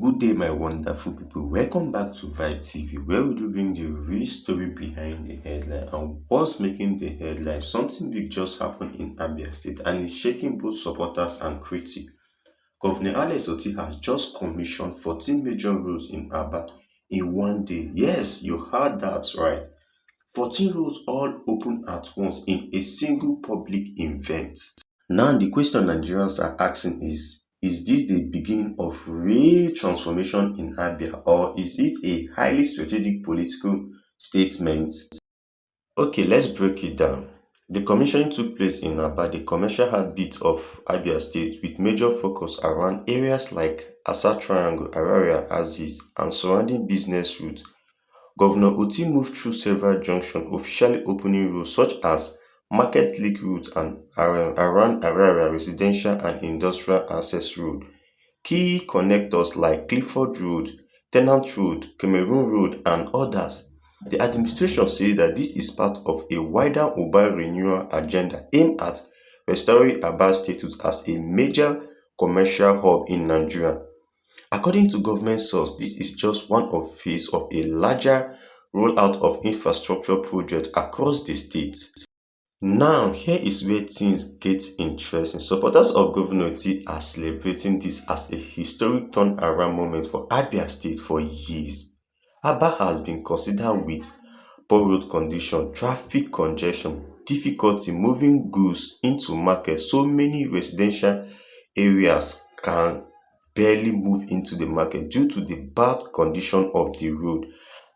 Good day, my wonderful people. Welcome back to Vibe TV, where we do bring the real story behind the headline and what's making the headline. Something big just happened in Abia State and it's shaking both supporters and critics. Governor Alex Otti has just commissioned 14 major roads in Aba in one day. Yes, you heard that right. 14 roads all open at once in a single public event. Now, the question Nigerians are asking is this the beginning of real transformation in Abia, or is it a highly strategic political statement? Okay, let's break it down. The commissioning took place in Aba, the commercial heartbeat of Abia State, with major focus around areas like Asa Triangle, Araria, Aziz, and surrounding business routes. Governor Otti moved through several junctions, officially opening roads such as Market Link Route and around Araria Residential and Industrial Access Road. Key connectors like Clifford Road, Tenant Road, Cameroon Road, and others. The administration says that this is part of a wider urban renewal agenda aimed at restoring Abia status as a major commercial hub in Nigeria. According to government source, this is just one of phase of a larger rollout of infrastructure projects across the state. Now, here is where things get interesting. Supporters of Governor Otti are celebrating this as a historic turnaround moment for Abia State for years. Aba has been considered with poor road condition, traffic congestion, difficulty moving goods into market. So many residential areas can barely move into the market due to the bad condition of the road.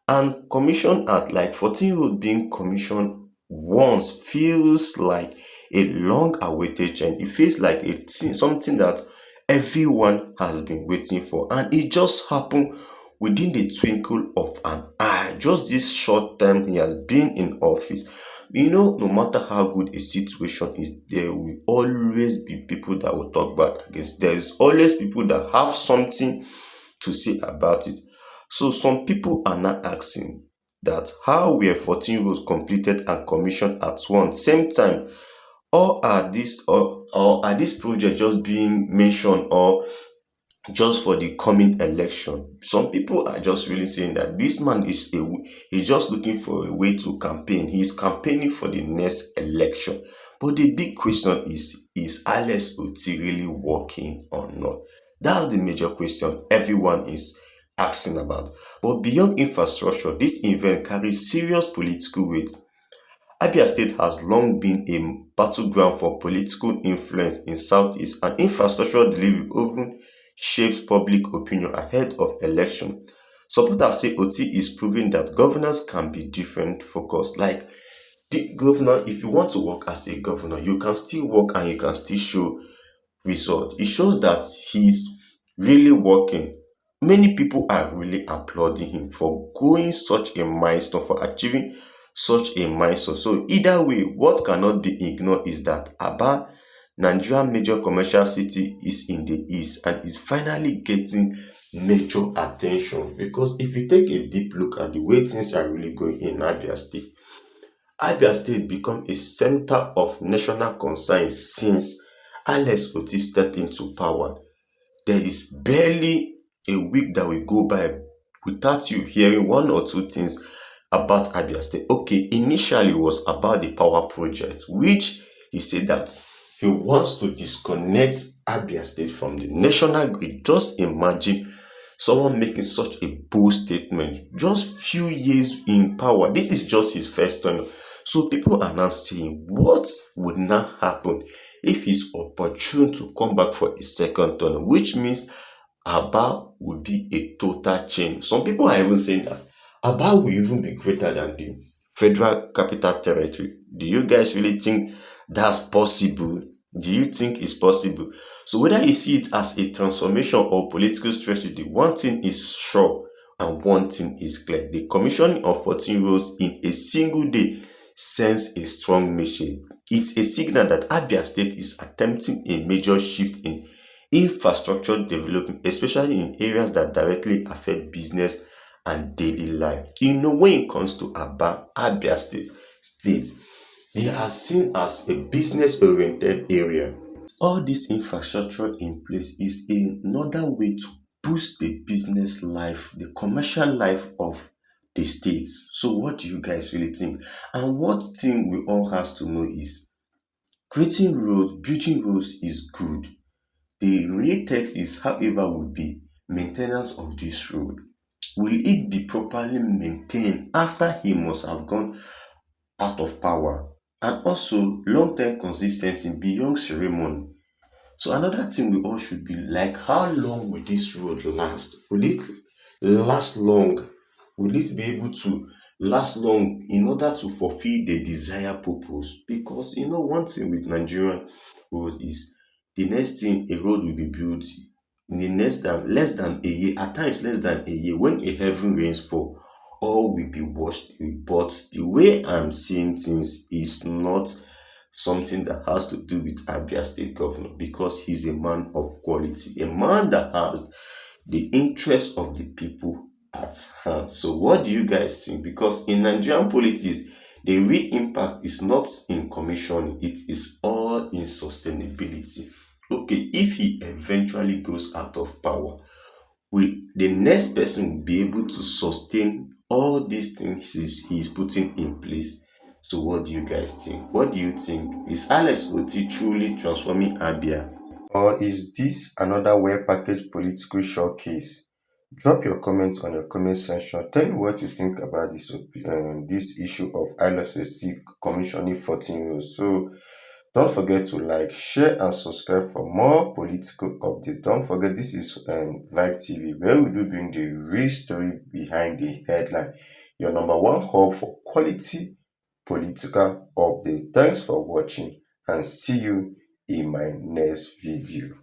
And commission at like 14 road being commissioned once feels like a long awaited change. It feels like it's something that everyone has been waiting for, and it just happened within the twinkle of an eye. Just this short time he has been in office. No matter how good a situation is, there will always be people that will talk bad against. There is always people that have something to say about it. So some people are now asking that how were 14 roads completed and commissioned at one same time, or are these projects just being mentioned or just for the coming election? Some people are just really saying that this man he's just looking for a way to campaign. He's campaigning for the next election. But the big question is Alex Otti really working or not? That's the major question everyone is asking about. But beyond infrastructure, this event carries serious political weight. Abia State has long been a battleground for political influence in Southeast, and infrastructure delivery often shapes public opinion ahead of election. Supporters say Oti is proving that governors can be different focused. Like the governor, if you want to work as a governor, you can still work and you can still show results. It shows that he's really working. Many people are really applauding him for going such a milestone, for achieving such a milestone. So either way, what cannot be ignored is that Aba, Nigeria major commercial city, is in the east and is finally getting major attention. Because if you take a deep look at the way things are really going in Abia State become a center of national concern since Alex Otti stepped into power. There is barely a week that will go by without you hearing one or two things about Abia State. Okay, initially it was about the power project, which he said that he wants to disconnect Abia State from the national grid. Just imagine someone making such a bold statement just few years in power. This is just his first term. So people are now saying, what would now happen if he's opportune to come back for a second term, which means Aba would be a total change. Some people are even saying that Aba will even be greater than the Federal Capital Territory. Do you guys really think that's possible? Do you think it's possible? So whether you see it as a transformation or political strategy, one thing is sure and one thing is clear. The commissioning of 14 roads in a single day sends a strong message. It's a signal that Abia State is attempting a major shift in infrastructure development, especially in areas that directly affect business and daily life. When it comes to Abia State, they are seen as a business-oriented area. All this infrastructure in place is another way to boost the business life, the commercial life of the states. So what do you guys really think? And what thing we all has to know is building roads is good. The real text is, however, would be maintenance of this road. Will it be properly maintained after he must have gone out of power? And also long-term consistency beyond ceremony. So another thing we all should be like, how long will this road last? Will it last long? Will it be able to last long in order to fulfill the desired purpose? Because one thing with Nigerian road is the next thing a road will be built in the next than less than a year, at times less than a year, when a heavy rains fall, all will be washed away. But the way I'm seeing things is not something that has to do with Abia State Governor, because he's a man of quality, a man that has the interest of the people at hand. So what do you guys think? Because in Nigerian politics, the real impact is not in commission, it is all in sustainability. Okay, if he eventually goes out of power, will the next person be able to sustain all these things he's putting in place? So what do you guys think? What do you think? Is Alex Otti truly transforming Abia? Or is this another well-packaged political showcase? Drop your comments on the comment section. Tell me what you think about this issue of Alex Otti commissioning 14 rows. So don't forget to like, share, and subscribe for more political updates. Don't forget, this is Vibe TV, where we do bring the real story behind the headline. Your number one hub for quality political update. Thanks for watching, and see you in my next video.